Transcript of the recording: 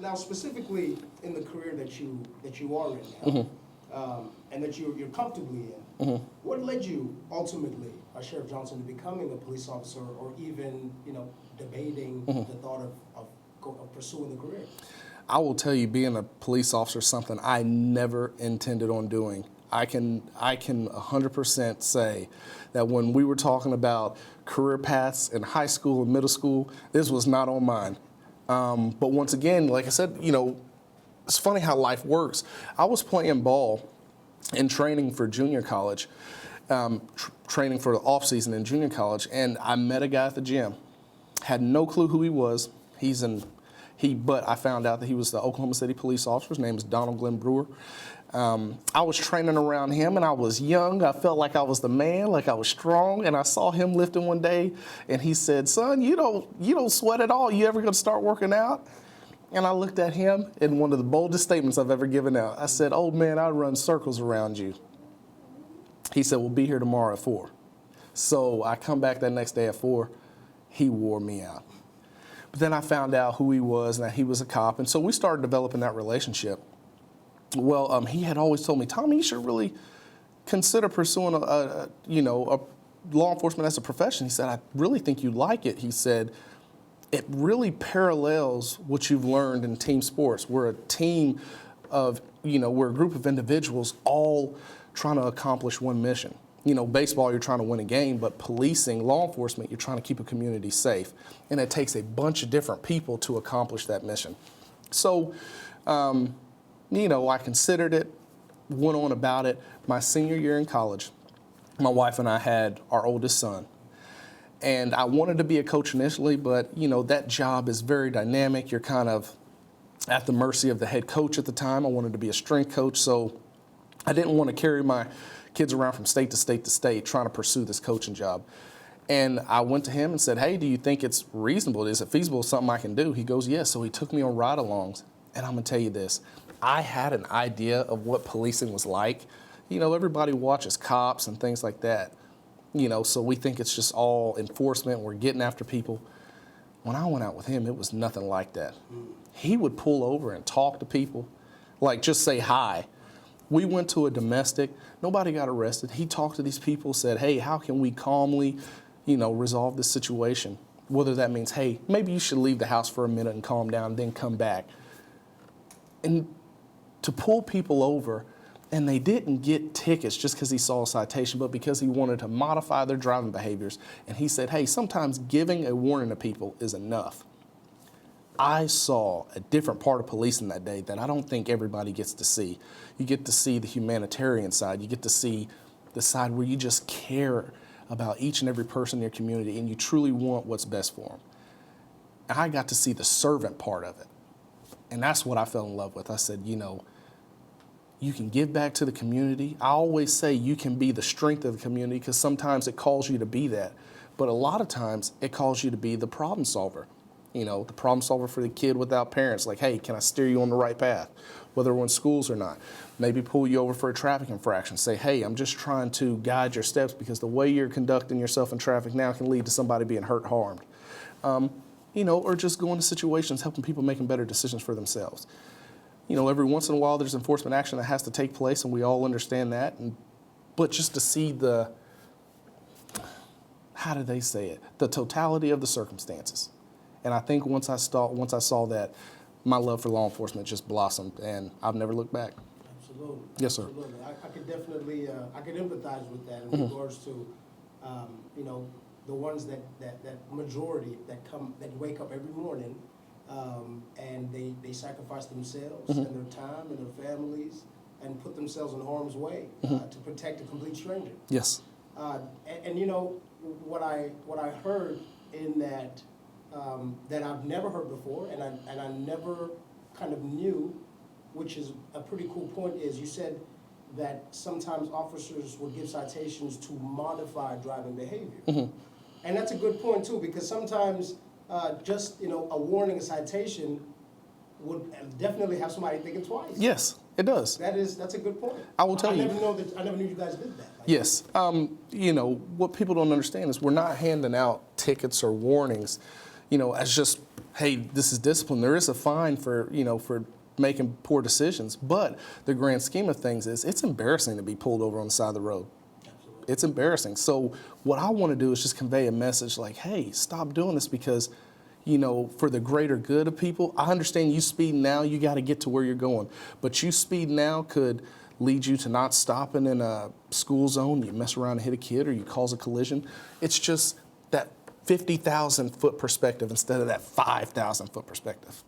Now, specifically in the career that you are in now, and that you're comfortably in, what led you ultimately, Sheriff Johnson, to becoming a police officer, or even debating the thought of pursuing the career? I will tell you, being a police officer is something I never intended on doing. I can 100% say that when we were talking about career paths in high school and middle school, this was not on mine. But once again, like I said, it's funny how life works. I was playing ball and training for junior college, training for the off season in junior college, and I met a guy at the gym. Had no clue who he was. But I found out that he was the Oklahoma City police officer. His name is Donald Glenn Brewer. I was training around him, and I was young. I felt like I was the man, like I was strong. And I saw him lifting one day, and he said, "Son, you don't sweat at all. You ever gonna start working out?" And I looked at him, and one of the boldest statements I've ever given out. I said, "Old man, I run circles around you." He said, "We'll be here tomorrow at 4." So I come back that next day at 4. He wore me out. But then I found out who he was and that he was a cop, and so we started developing that relationship. Well, he had always told me, "Tommie, you should really consider pursuing a law enforcement as a profession." He said, "I really think you like it." He said, "It really parallels what you've learned in team sports. We're a team of, we're a group of individuals all trying to accomplish one mission. Baseball, you're trying to win a game, but policing, law enforcement, you're trying to keep a community safe. And it takes a bunch of different people to accomplish that mission." So, I considered it, went on about it. My senior year in college, my wife and I had our oldest son. And I wanted to be a coach initially, but, that job is very dynamic. You're kind of at the mercy of the head coach at the time. I wanted to be a strength coach, so I didn't want to carry my kids around from state to state to state trying to pursue this coaching job. And I went to him and said, "Hey, do you think it's reasonable? Is it feasible? Something I can do?" He goes, "Yes." So he took me on ride-alongs. And I'm going to tell you this. I had an idea of what policing was like. Everybody watches cops and things like that. So we think it's just all enforcement. We're getting after people. When I went out with him, it was nothing like that. He would pull over and talk to people, like just say hi. We went to a domestic. Nobody got arrested. He talked to these people, said, "Hey, how can we calmly, resolve this situation?" Whether that means, "Hey, maybe you should leave the house for a minute and calm down, then come back." And to pull people over, and they didn't get tickets just because he saw a citation, but because he wanted to modify their driving behaviors. And he said, "Hey, sometimes giving a warning to people is enough." I saw a different part of policing that day that I don't think everybody gets to see. You get to see the humanitarian side. You get to see the side where you just care about each and every person in your community and you truly want what's best for them. And I got to see the servant part of it. And that's what I fell in love with. I said, you can give back to the community. I always say you can be the strength of the community because sometimes it calls you to be that. But a lot of times it calls you to be the problem solver. The problem solver for the kid without parents. Like, "Hey, can I steer you on the right path?" Whether we're in schools or not. Maybe pull you over for a traffic infraction. Say, "Hey, I'm just trying to guide your steps because the way you're conducting yourself in traffic now can lead to somebody being hurt, harmed." Or just go into situations helping people making better decisions for themselves. Every once in a while there's enforcement action that has to take place, and we all understand that. But just to see the totality of the circumstances. And I think once I saw that, my love for law enforcement just blossomed, and I've never looked back. Absolutely. Yes, sir. Absolutely. I could definitely, I could empathize with that in regards to, the ones that majority that wake up every morning, and they sacrifice themselves and their time and their families and put themselves in harm's way to protect a complete stranger. Yes. What I heard in that that I've never heard before, and I never kind of knew, which is a pretty cool point, is you said that sometimes officers will give citations to modify driving behavior. And that's a good point too, because sometimes just a warning, a citation would definitely have somebody thinking twice. Yes, it does. That's a good point. I will tell you. I never knew you guys did that. Yes. What people don't understand is we're not handing out tickets or warnings, as just, hey, this is discipline. There is a fine for, for making poor decisions. But the grand scheme of things is it's embarrassing to be pulled over on the side of the road. Absolutely. It's embarrassing. So what I want to do is just convey a message like, hey, stop doing this because, for the greater good of people. I understand you speed now, you got to get to where you're going. But you speed now could lead you to not stopping in a school zone, you mess around and hit a kid, or you cause a collision. It's just that 50,000 foot perspective instead of that 5,000 foot perspective.